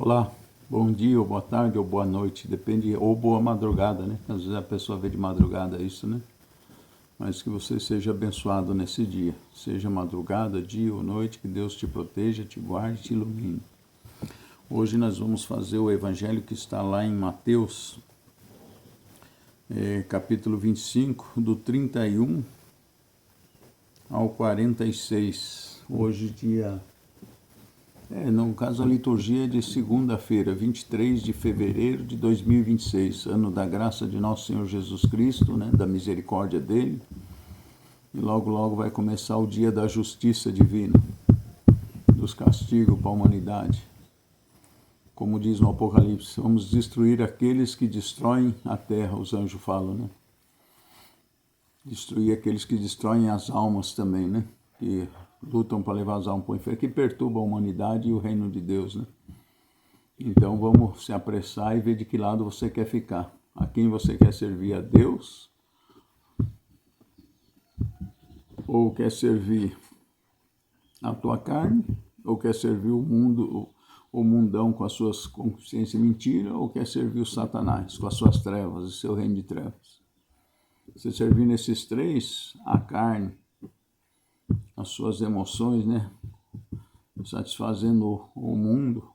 Olá, bom dia, ou boa tarde, ou boa noite, depende, ou boa madrugada, né? Às vezes a pessoa vê de madrugada isso, né? Mas que você seja abençoado nesse dia, seja madrugada, dia ou noite, que Deus te proteja, te guarde, te ilumine. Hoje nós vamos fazer o evangelho que está lá em Mateus, capítulo 25, do 31 ao 46. Hoje no caso a liturgia é de segunda-feira, 23 de fevereiro de 2026, ano da graça de nosso Senhor Jesus Cristo, né, da misericórdia dele. E logo, logo vai começar o dia da justiça divina, dos castigos para a humanidade. Como diz no Apocalipse, vamos destruir aqueles que destroem a terra, os anjos falam, né? Destruir aqueles que destroem as almas também, né? Que lutam para levar as almas para o inferno, que perturba a humanidade e o reino de Deus, né? Então vamos se apressar e ver de que lado você quer ficar. A quem você quer servir, a Deus? Ou quer servir a tua carne? Ou quer servir o mundo, o mundão com as suas consciências mentiras? Ou quer servir o Satanás com as suas trevas, o seu reino de trevas? Se servir nesses três, a carne, as suas emoções, né? Satisfazendo o mundo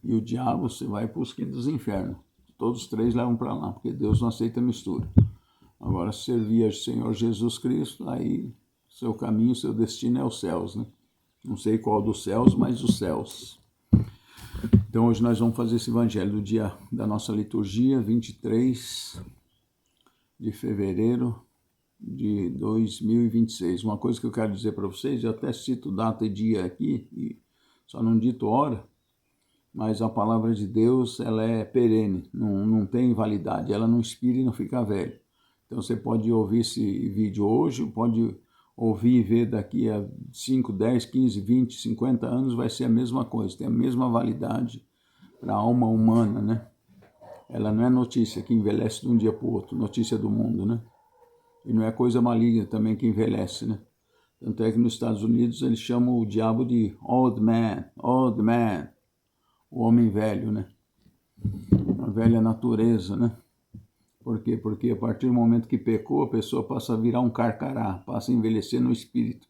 e o diabo, você vai para os quintos dos infernos. Todos os três levam para lá, porque Deus não aceita mistura. Agora, se servir ao Senhor Jesus Cristo, aí seu caminho, seu destino é os céus, né? Não sei qual dos céus, mas os céus. Então, hoje nós vamos fazer esse evangelho do dia da nossa liturgia, 23 de fevereiro de 2026. Uma coisa que eu quero dizer para vocês, eu até cito data e dia aqui, só não dito hora, mas a palavra de Deus, ela é perene, não tem validade, ela não expira e não fica velha. Então você pode ouvir esse vídeo hoje, pode ouvir e ver daqui a 5, 10, 15, 20, 50 anos, vai ser a mesma coisa, tem a mesma validade para a alma humana, né? Ela não é notícia que envelhece de um dia para o outro, notícia do mundo, né? E não é coisa maligna também que envelhece, né? Tanto é que nos Estados Unidos eles chamam o diabo de old man, o homem velho, né? A velha natureza, né? Por quê? Porque a partir do momento que pecou, a pessoa passa a virar um carcará, passa a envelhecer no espírito.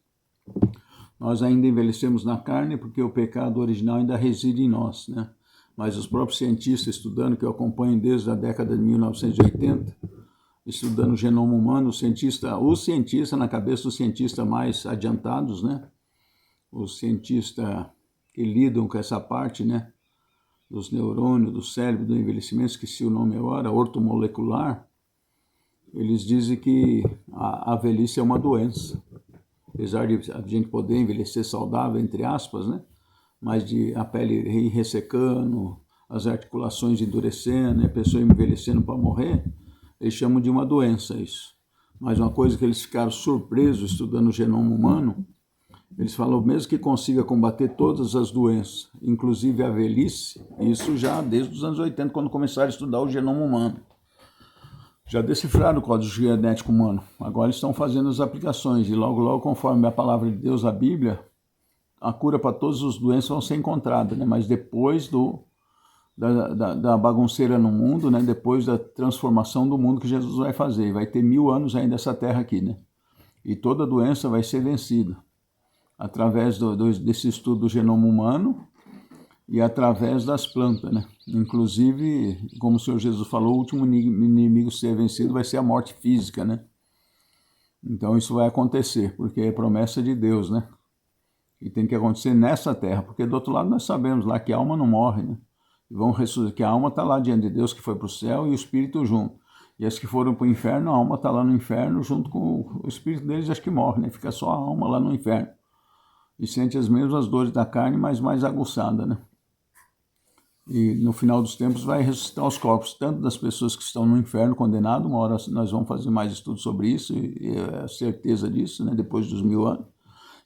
Nós ainda envelhecemos na carne porque o pecado original ainda reside em nós, né? Mas os próprios cientistas estudando, que eu acompanho desde a década de 1980, estudando o genoma humano, os cientistas, na cabeça dos cientistas mais adiantados, né? Os cientistas que lidam com essa parte, né? Dos neurônios, do cérebro, do envelhecimento, esqueci o nome agora, ortomolecular, eles dizem que a velhice é uma doença. Apesar de a gente poder envelhecer saudável, entre aspas, né? Mas de a pele ir ressecando, as articulações endurecendo, a pessoa envelhecendo para morrer, eles chamam de uma doença isso. Mas uma coisa que eles ficaram surpresos estudando o genoma humano, eles falam, mesmo que consiga combater todas as doenças, inclusive a velhice, isso já desde os anos 80, quando começaram a estudar o genoma humano. Já decifraram o código genético humano. Agora eles estão fazendo as aplicações e logo, logo, conforme a palavra de Deus, a Bíblia, a cura para todas as doenças vão ser encontradas, né? Mas depois da bagunceira no mundo, né? Depois da transformação do mundo que Jesus vai fazer. E vai ter 1000 anos ainda essa terra aqui, né? E toda doença vai ser vencida através desse estudo do genoma humano e através das plantas, né? Inclusive, como o Senhor Jesus falou, o último inimigo a ser vencido vai ser a morte física, né? Então isso vai acontecer, porque é promessa de Deus, né? E tem que acontecer nessa terra, porque do outro lado nós sabemos lá que a alma não morre, né? Que a alma está lá diante de Deus, que foi para o céu, e o espírito junto. E as que foram para o inferno, a alma está lá no inferno, junto com o espírito deles, acho que morre, né? Fica só a alma lá no inferno. E sente as mesmas dores da carne, mas mais aguçada, né? E no final dos tempos vai ressuscitar os corpos, tanto das pessoas que estão no inferno condenado, uma hora nós vamos fazer mais estudos sobre isso, e a certeza disso, né? Depois dos 1000 anos.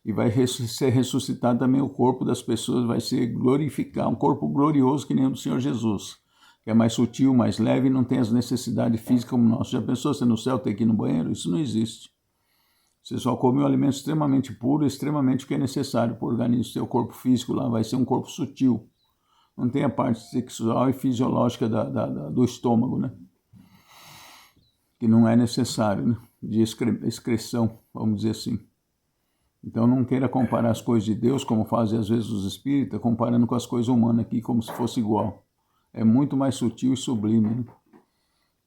E vai ser ressuscitado também o corpo das pessoas, vai ser glorificado, um corpo glorioso que nem o do Senhor Jesus, que é mais sutil, mais leve e não tem as necessidades físicas como nós. Já pensou você no céu ter que ir no banheiro? Isso não existe. Você só come um alimento extremamente puro, extremamente o que é necessário para o organismo. Seu corpo físico lá vai ser um corpo sutil, não tem a parte sexual e fisiológica do estômago, né? Que não é necessário, né? De excreção, vamos dizer assim. Então não queira comparar as coisas de Deus, como fazem às vezes os espíritas, comparando com as coisas humanas aqui, como se fosse igual. É muito mais sutil e sublime, né?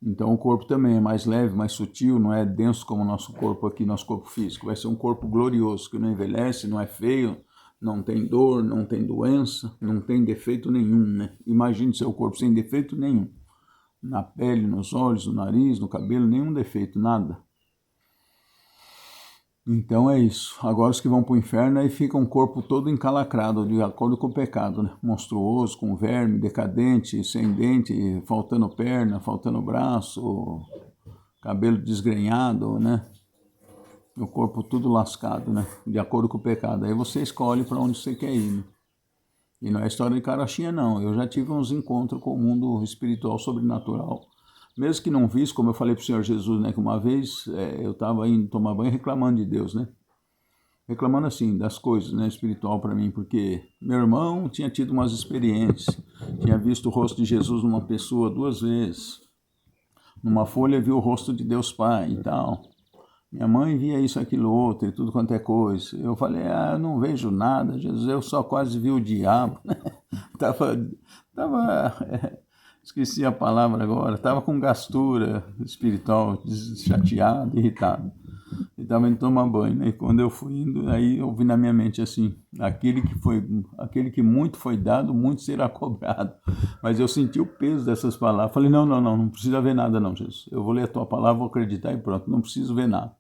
Então o corpo também é mais leve, mais sutil, não é denso como o nosso corpo aqui, nosso corpo físico. Vai ser um corpo glorioso, que não envelhece, não é feio, não tem dor, não tem doença, não tem defeito nenhum, né? Imagine seu corpo sem defeito nenhum. Na pele, nos olhos, no nariz, no cabelo, nenhum defeito, nada. Então é isso. Agora os que vão para o inferno aí fica um corpo todo encalacrado, de acordo com o pecado, né? Monstruoso, com verme, decadente, sem dente, faltando perna, faltando braço, cabelo desgrenhado, né? O corpo tudo lascado, né? De acordo com o pecado. Aí você escolhe para onde você quer ir, né? E não é história de carochinha, não. Eu já tive uns encontros com o mundo espiritual sobrenatural. Mesmo que não visse, como eu falei para o Senhor Jesus, né? Que uma vez eu estava indo tomar banho reclamando de Deus, né? Reclamando assim, das coisas, né? Espiritual para mim. Porque meu irmão tinha tido umas experiências. Tinha visto o rosto de Jesus numa pessoa 2 vezes. Numa folha viu o rosto de Deus Pai e tal. Minha mãe via isso, aquilo, outro, e tudo quanto é coisa. Eu falei, eu não vejo nada, Jesus, eu só quase vi o diabo. Esqueci a palavra agora, tava com gastura espiritual, chateado, irritado. E estava indo tomar banho, né? E quando eu fui indo, aí eu vi na minha mente assim, aquele que muito foi dado, muito será cobrado. Mas eu senti o peso dessas palavras. Falei, não precisa ver nada não, Jesus. Eu vou ler a tua palavra, vou acreditar e pronto, não preciso ver nada.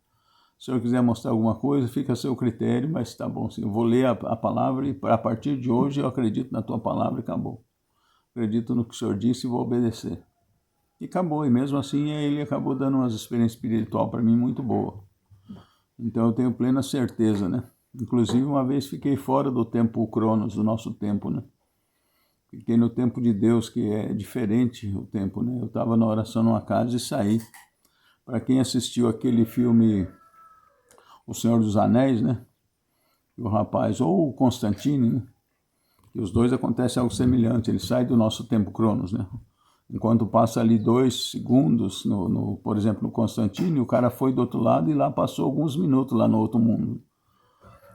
Se o senhor quiser mostrar alguma coisa, fica a seu critério, mas tá bom, sim. Eu vou ler a palavra e a partir de hoje eu acredito na tua palavra e acabou. Acredito no que o senhor disse e vou obedecer. E acabou, e mesmo assim ele acabou dando umas experiências espirituais para mim muito boa. Então eu tenho plena certeza, né? Inclusive uma vez fiquei fora do tempo Cronos, do nosso tempo, né? Fiquei no tempo de Deus, que é diferente o tempo, né? Eu estava na oração numa casa e saí. Para quem assistiu aquele filme O Senhor dos Anéis, né? O rapaz, ou o Constantine, né? E os dois acontece algo semelhante, ele sai do nosso tempo Cronos, né? Enquanto passa ali 2 segundos, por exemplo, no Constantine, o cara foi do outro lado e lá passou alguns minutos lá no outro mundo.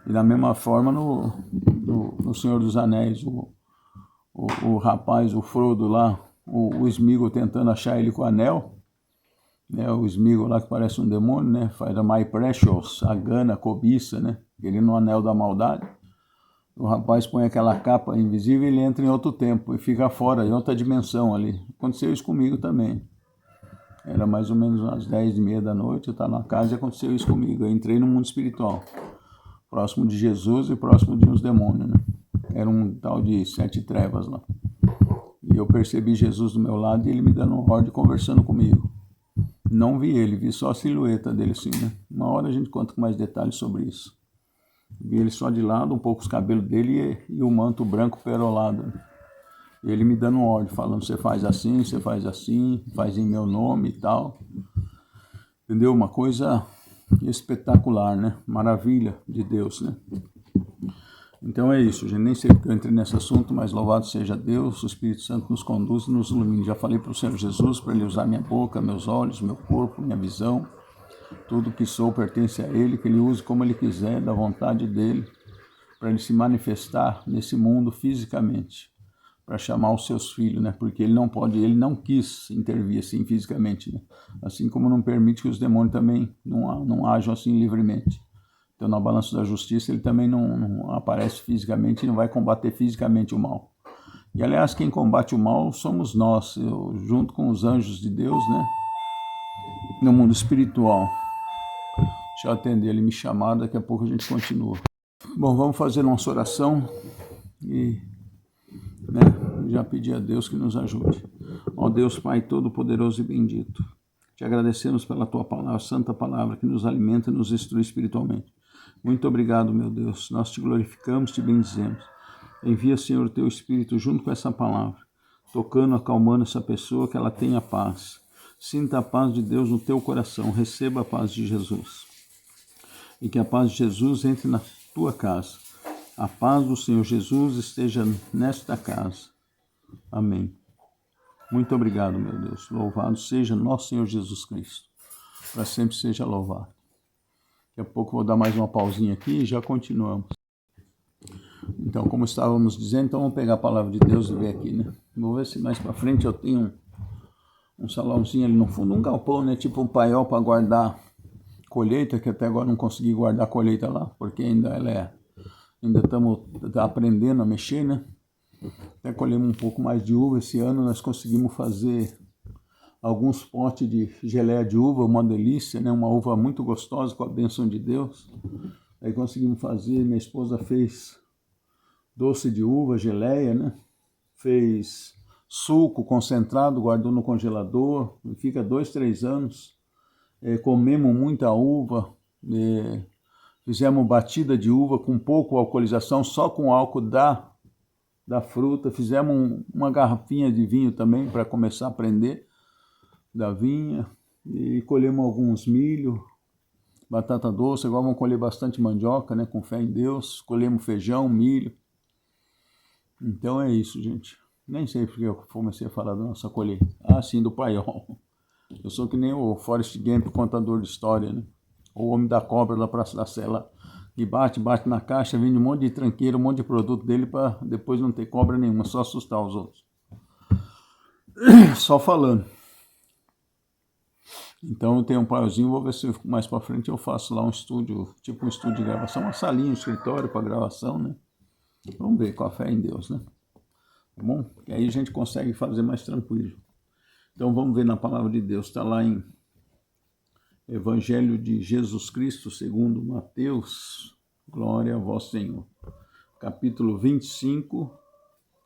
E da mesma forma no Senhor dos Anéis, o rapaz, o Frodo lá, o Sméagol tentando achar ele com o anel, né? O Sméagol lá que parece um demônio, né? Faz a My Precious, a gana, a cobiça, né? Ele no anel da maldade. O rapaz põe aquela capa invisível e ele entra em outro tempo e fica fora, em outra dimensão ali. Aconteceu isso comigo também. Era mais ou menos às 10h30 da noite, eu estava na casa e aconteceu isso comigo. Eu entrei no mundo espiritual, próximo de Jesus e próximo de uns demônios, né? Era um tal de 7 trevas lá. E eu percebi Jesus do meu lado e ele me dando um ordem conversando comigo. Não vi ele, vi só a silhueta dele assim, né? Uma hora a gente conta com mais detalhes sobre isso. Vi ele só de lado, um pouco os cabelos dele e o manto branco perolado. E ele me dando um ordem, falando, você faz assim, faz em meu nome e tal. Entendeu? Uma coisa espetacular, né? Maravilha de Deus, né? Então é isso, gente. Nem sei porque eu entrei nesse assunto, mas louvado seja Deus, o Espírito Santo nos conduz e nos ilumine. Já falei para o Senhor Jesus para ele usar minha boca, meus olhos, meu corpo, minha visão. Tudo que sou pertence a Ele, que Ele use como Ele quiser, da vontade dEle, para Ele se manifestar nesse mundo fisicamente, para chamar os seus filhos, né? Porque Ele não quis intervir assim fisicamente, né? Assim como não permite que os demônios também não ajam assim livremente. Então, na balança da justiça, Ele também não aparece fisicamente e não vai combater fisicamente o mal. E, aliás, quem combate o mal somos nós, junto com os anjos de Deus, né? No mundo espiritual. Deixa eu atender, ele me chamar, daqui a pouco a gente continua. Bom, vamos fazer nossa oração e já pedir a Deus que nos ajude. Ó Deus Pai Todo-Poderoso e Bendito, te agradecemos pela tua palavra, santa palavra que nos alimenta e nos instrui espiritualmente. Muito obrigado, meu Deus, nós te glorificamos, te bendizemos. Envia, Senhor, o teu Espírito junto com essa palavra, tocando, acalmando essa pessoa, que ela tenha paz. Sinta a paz de Deus no teu coração, receba a paz de Jesus. E que a paz de Jesus entre na tua casa. A paz do Senhor Jesus esteja nesta casa. Amém. Muito obrigado, meu Deus. Louvado seja nosso Senhor Jesus Cristo. Para sempre seja louvado. Daqui a pouco vou dar mais uma pausinha aqui e já continuamos. Então, como estávamos dizendo, então vamos pegar a palavra de Deus e ver aqui, né? Vou ver se mais para frente eu tenho um salãozinho ali no fundo, um galpão, né? Tipo um paiol para guardar colheita, que até agora não consegui guardar a colheita lá, porque ainda estamos aprendendo a mexer, né? Até colhemos um pouco mais de uva. Esse ano nós conseguimos fazer alguns potes de geleia de uva, uma delícia, né? Uma uva muito gostosa, com a bênção de Deus. Aí conseguimos fazer, minha esposa fez doce de uva, geleia, né? Fez suco concentrado, guardou no congelador, fica 2, 3 anos. Comemos muita uva, fizemos batida de uva com pouco alcoolização, só com álcool da fruta. Fizemos uma garrafinha de vinho também para começar a aprender da vinha. E colhemos alguns milho, batata doce. Agora vamos colher bastante mandioca, né, com fé em Deus. Colhemos feijão, milho. Então é isso, gente. Nem sei porque eu comecei a falar da nossa colheita. Ah, sim, do paiol. Eu sou que nem o Forrest Gump, contador de história, né? O homem da cobra da Praça da Sé, e bate na caixa, vende um monte de tranqueira, um monte de produto dele para depois não ter cobra nenhuma, só assustar os outros. Só falando. Então eu tenho um paiozinho, vou ver se mais para frente eu faço lá um estúdio, tipo um estúdio de gravação, uma salinha, um escritório para gravação, né? Vamos ver, com a fé em Deus, né? Tá bom? Que aí a gente consegue fazer mais tranquilo. Então vamos ver na palavra de Deus, está lá em Evangelho de Jesus Cristo, segundo Mateus, glória a vós, Senhor. Capítulo 25,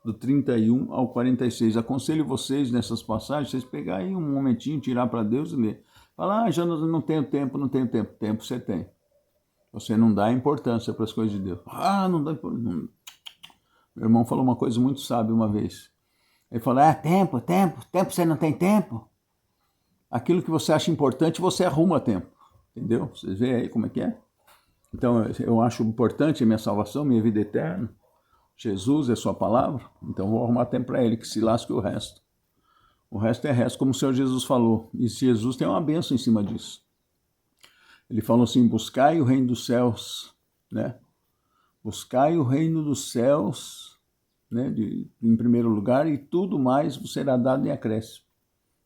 do 31 ao 46. Aconselho vocês nessas passagens, vocês pegarem um momentinho, tirar para Deus e ler. Falar, já não tenho tempo, não tenho tempo. Tempo você tem. Você não dá importância para as coisas de Deus. Ah, não dá importância. Meu irmão falou uma coisa muito sábia uma vez. Ele falou, tempo você não tem tempo? Aquilo que você acha importante, você arruma tempo. Entendeu? Vocês veem aí como é que é? Então, eu acho importante a minha salvação, minha vida eterna. Jesus é sua palavra. Então, vou arrumar tempo para ele, que se lasque o resto. O resto é resto, como o Senhor Jesus falou. E Jesus tem uma bênção em cima disso. Ele falou assim, buscai o reino dos céus, né? Buscai o reino dos céus, né? Em primeiro lugar, e tudo mais vos será dado em acréscimo.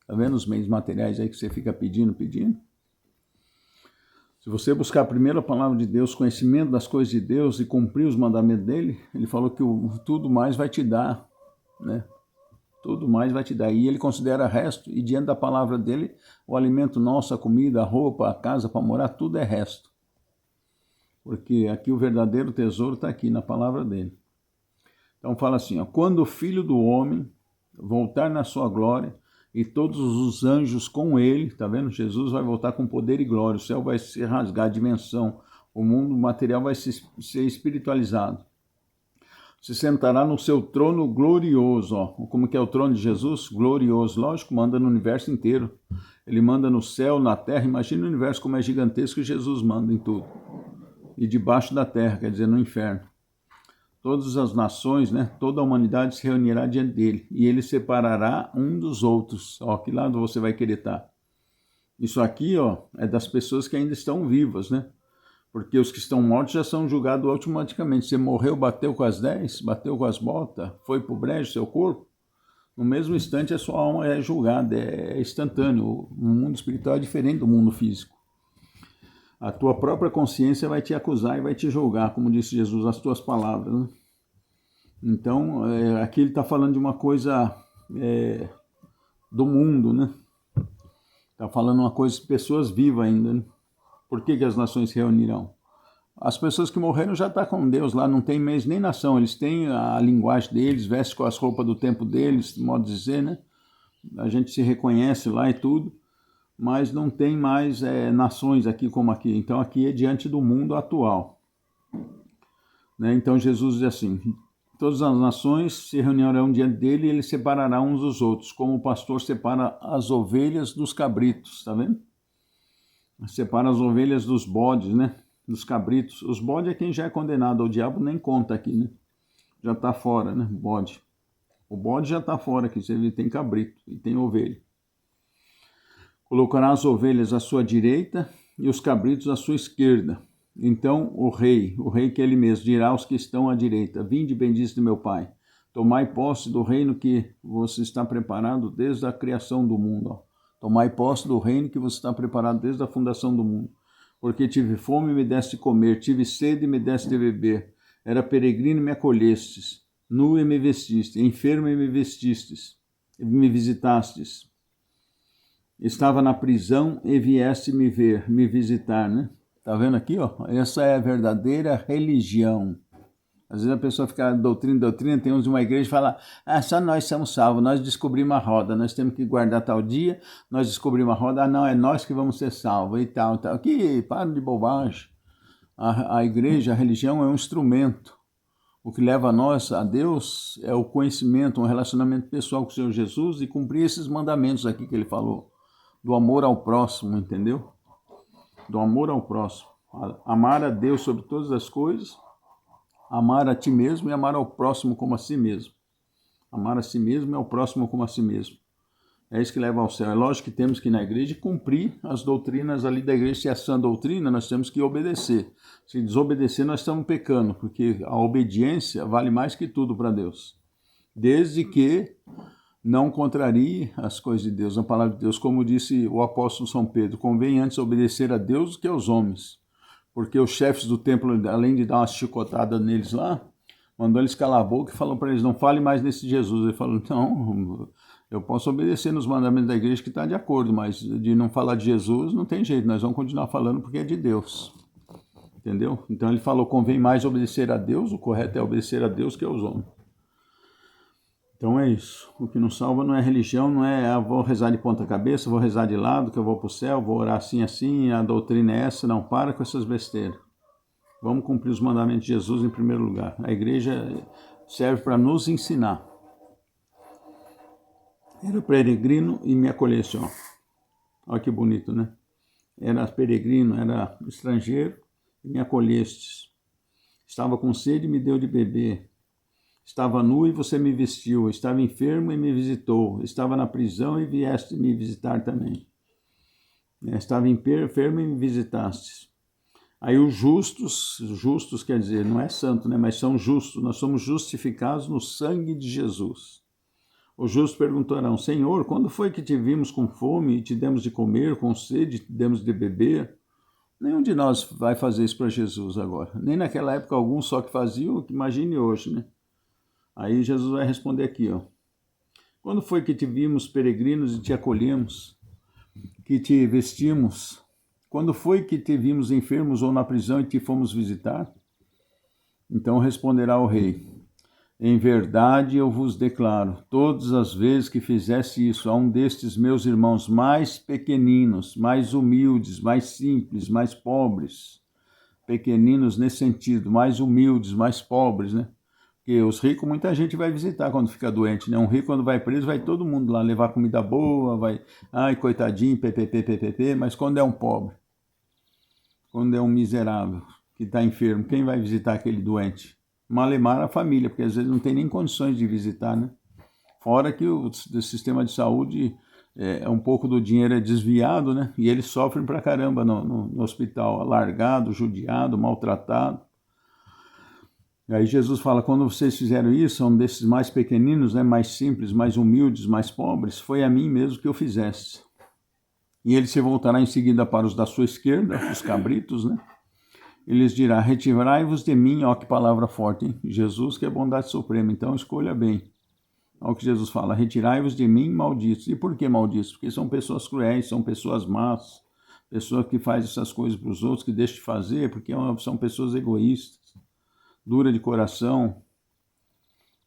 Tá vendo os meios materiais aí que você fica pedindo? Se você buscar primeiro a palavra de Deus, conhecimento das coisas de Deus e cumprir os mandamentos dele, ele falou que tudo mais vai te dar, né? Tudo mais vai te dar. E ele considera resto, e diante da palavra dele, o alimento nosso, a comida, a roupa, a casa para morar, tudo é resto. Porque aqui o verdadeiro tesouro está aqui na palavra dele. Então fala assim, quando o Filho do Homem voltar na sua glória, e todos os anjos com ele, tá vendo? Jesus vai voltar com poder e glória, o céu vai se rasgar a dimensão, o mundo material vai ser espiritualizado. Se sentará no seu trono glorioso, como que é o trono de Jesus? Glorioso, lógico, manda no universo inteiro. Ele manda no céu, na terra, imagina o universo como é gigantesco, Jesus manda em tudo. E debaixo da terra, quer dizer, no inferno. Todas as nações, né, toda a humanidade se reunirá diante dele, e ele separará um dos outros. Que lado você vai querer estar? Isso aqui, é das pessoas que ainda estão vivas, né? Porque os que estão mortos já são julgados automaticamente. Você morreu, bateu com as 10, bateu com as botas, foi pro brejo seu corpo, no mesmo instante a sua alma é julgada, é instantâneo. O mundo espiritual é diferente do mundo físico. A tua própria consciência vai te acusar e vai te julgar, como disse Jesus, as tuas palavras, né? Então, aqui ele está falando de uma coisa do mundo, né? Está falando uma coisa de pessoas vivas ainda, né? Por que as nações se reunirão? As pessoas que morreram já estão com Deus lá, não tem mês nem nação, eles têm a linguagem deles, vestem com as roupas do tempo deles, de modo de dizer, né? A gente se reconhece lá e tudo, mas não tem mais nações aqui como aqui. Então aqui é diante do mundo atual, né? Então Jesus diz assim, todas as nações se reunirão diante dele e ele separará uns dos outros, como o pastor separa as ovelhas dos cabritos, tá vendo? Separa as ovelhas dos bodes, né? Dos cabritos. Os bodes é quem já é condenado ao diabo, nem conta aqui, né? Já está fora, né? Bode. O bode já está fora aqui, você vê, tem cabrito e tem ovelha. Colocará as ovelhas à sua direita e os cabritos à sua esquerda. Então o rei que é ele mesmo, dirá aos que estão à direita: Vinde, benditos de meu Pai, tomai posse do reino que você está preparado desde a criação do mundo. Ó. Tomai posse do reino que você está preparado desde a fundação do mundo. Porque tive fome e me deste de comer, tive sede e me deste de beber. Era peregrino e me acolhestes, nu e me vestiste, enfermo e me vestistes, e me visitastes. Estava na prisão e vieste me ver, me visitar, né? Tá vendo aqui, ó? Essa é a verdadeira religião. Às vezes a pessoa fica doutrina, tem uns de uma igreja que fala, só nós somos salvos, nós descobrimos a roda, nós temos que guardar tal dia, nós descobrimos a roda, não, é nós que vamos ser salvos e tal. Que para de bobagem. A igreja, a religião é um instrumento. O que leva a nós, a Deus, é o conhecimento, um relacionamento pessoal com o Senhor Jesus e cumprir esses mandamentos aqui que ele falou. Do amor ao próximo, entendeu? Do amor ao próximo. Amar a Deus sobre todas as coisas, amar a ti mesmo e amar ao próximo como a si mesmo. Amar a si mesmo e ao próximo como a si mesmo. É isso que leva ao céu. É lógico que temos que ir na igreja cumprir as doutrinas ali da igreja. Se é sã doutrina, nós temos que obedecer. Se desobedecer, nós estamos pecando, porque a obediência vale mais que tudo para Deus. Desde que não contrarie as coisas de Deus, a palavra de Deus, como disse o apóstolo São Pedro, convém antes obedecer a Deus do que aos homens, porque os chefes do templo, além de dar uma chicotada neles lá, mandou eles calar a boca e falou para eles, não fale mais nesse Jesus. Ele falou, não, eu posso obedecer nos mandamentos da igreja que está de acordo, mas de não falar de Jesus não tem jeito, nós vamos continuar falando porque é de Deus, entendeu? Então ele falou, convém mais obedecer a Deus, o correto é obedecer a Deus que aos homens. Então é isso, o que nos salva não é religião, não é vou rezar de ponta cabeça, vou rezar de lado, que eu vou para o céu, vou orar assim, a doutrina é essa, não, para com essas besteiras. Vamos cumprir os mandamentos de Jesus em primeiro lugar. A igreja serve para nos ensinar. Era peregrino e me acolhesse, ó. Olha que bonito, né? Era peregrino, era estrangeiro e me acolhestes. Estava com sede e me deu de beber. Estava nu e você me vestiu, estava enfermo e me visitou, estava na prisão e vieste me visitar também. Estava enfermo e me visitaste. Aí os justos quer dizer, não é santo, né? Mas são justos, nós somos justificados no sangue de Jesus. Os justos perguntarão, Senhor, quando foi que te vimos com fome e te demos de comer, com sede e te demos de beber? Nenhum de nós vai fazer isso para Jesus agora. Nem naquela época alguns só que faziam, imagine hoje, né? Aí Jesus vai responder aqui, ó. Quando foi que te vimos peregrinos e te acolhemos, que te vestimos? Quando foi que te vimos enfermos ou na prisão e te fomos visitar? Então responderá o rei, em verdade eu vos declaro, todas as vezes que fizesse isso a um destes meus irmãos mais pequeninos, mais humildes, mais simples, mais pobres, pequeninos nesse sentido, mais humildes, mais pobres, né? Porque os ricos, muita gente vai visitar quando fica doente, né? Um rico, quando vai preso, vai todo mundo lá levar comida boa, vai, ai, coitadinho, ppp, mas quando é um pobre, quando é um miserável que está enfermo, quem vai visitar aquele doente? Malemar a família, porque às vezes não tem nem condições de visitar, né? Fora que o sistema de saúde, um pouco do dinheiro é desviado, né? E eles sofrem pra caramba no hospital, alargado, judiado, maltratado. E aí Jesus fala, quando vocês fizeram isso, um desses mais pequeninos, né, mais simples, mais humildes, mais pobres, foi a mim mesmo que eu fizesse. E ele se voltará em seguida para os da sua esquerda, os cabritos, né? E lhes dirá, retirai-vos de mim, ó que palavra forte, hein? Jesus que é bondade suprema, então escolha bem. Olha o que Jesus fala, retirai-vos de mim, malditos. E por que malditos? Porque são pessoas cruéis, são pessoas más, pessoas que fazem essas coisas para os outros, que deixam de fazer, porque são pessoas egoístas, dura de coração,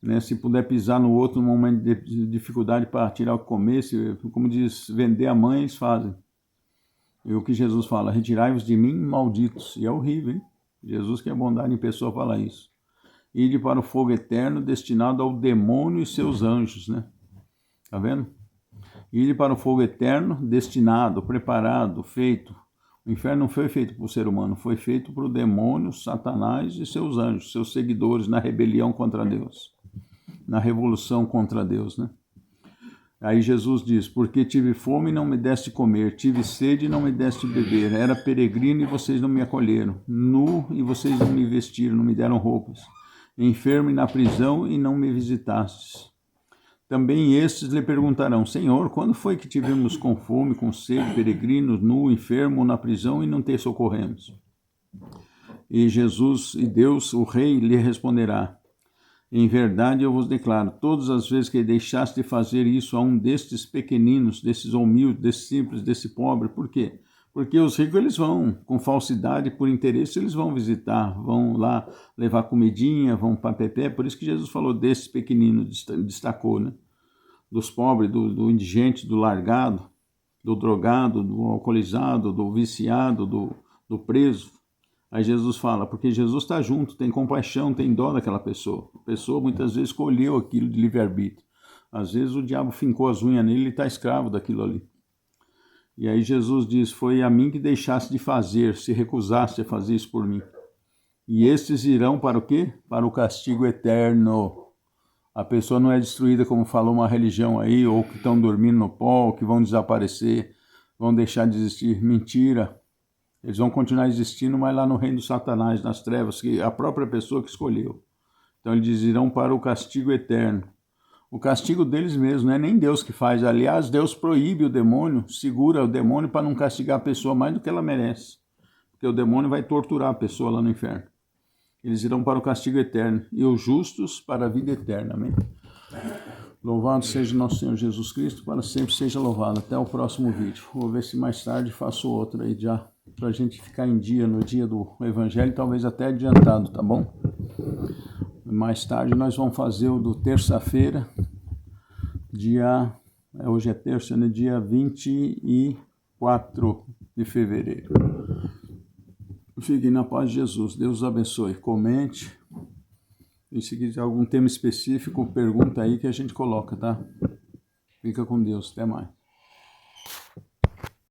né? Se puder pisar no outro num momento de dificuldade para tirar o que comer, como diz, vender a mãe, eles fazem. E o que Jesus fala, retirai-vos de mim, malditos. E é horrível, hein? Jesus, que é bondade em pessoa, fala isso. Ide para o fogo eterno destinado ao demônio e seus anjos, né? Tá vendo? Ide para o fogo eterno destinado, preparado, feito. O inferno não foi feito para o ser humano, foi feito para o demônio, Satanás e seus anjos, seus seguidores na rebelião contra Deus. na revolução contra Deus, né? Aí Jesus diz, porque tive fome e não me deste comer, tive sede e não me deste beber, era peregrino e vocês não me acolheram, nu e vocês não me vestiram, não me deram roupas, enfermo e na prisão e não me visitastes. Também estes lhe perguntarão, Senhor, quando foi que tivemos com fome, com sede, peregrinos, nu, enfermo, na prisão e não te socorremos? E Jesus e Deus, o Rei, lhe responderá, em verdade eu vos declaro, todas as vezes que deixaste de fazer isso a um destes pequeninos, desses humildes, desses simples, desse pobre, por quê? Porque os ricos eles vão, com falsidade, por interesse, eles vão visitar, vão lá levar comidinha, vão para pepé, por isso que Jesus falou desses pequeninos, destacou, né? Dos pobres, do indigente, do largado, do drogado, do alcoolizado, do viciado, do preso. Aí Jesus fala, porque Jesus está junto, tem compaixão, tem dó daquela pessoa. A pessoa muitas vezes escolheu aquilo de livre-arbítrio. Às vezes o diabo fincou as unhas nele e está escravo daquilo ali. E aí Jesus diz, foi a mim que deixaste de fazer, se recusaste a fazer isso por mim. E estes irão para o quê? Para o castigo eterno. A pessoa não é destruída como falou uma religião aí, ou que estão dormindo no pó, ou que vão desaparecer, vão deixar de existir. Mentira. Eles vão continuar existindo, mas lá no reino do Satanás, nas trevas, que a própria pessoa que escolheu. Então eles irão para o castigo eterno. O castigo deles mesmos, não é nem Deus que faz. Aliás, Deus proíbe o demônio, segura o demônio para não castigar a pessoa mais do que ela merece. Porque o demônio vai torturar a pessoa lá no inferno. Eles irão para o castigo eterno e os justos para a vida eterna. Amém? Louvado seja nosso Senhor Jesus Cristo, para sempre seja louvado. Até o próximo vídeo. Vou ver se mais tarde faço outro aí já, para a gente ficar em dia, no dia do Evangelho, talvez até adiantado, tá bom? Mais tarde nós vamos fazer o do terça-feira, hoje é terça, né? Dia 24 de fevereiro. Fiquem na paz de Jesus. Deus os abençoe. Comente. E se quiser algum tema específico, pergunta aí que a gente coloca, tá? Fica com Deus. Até mais.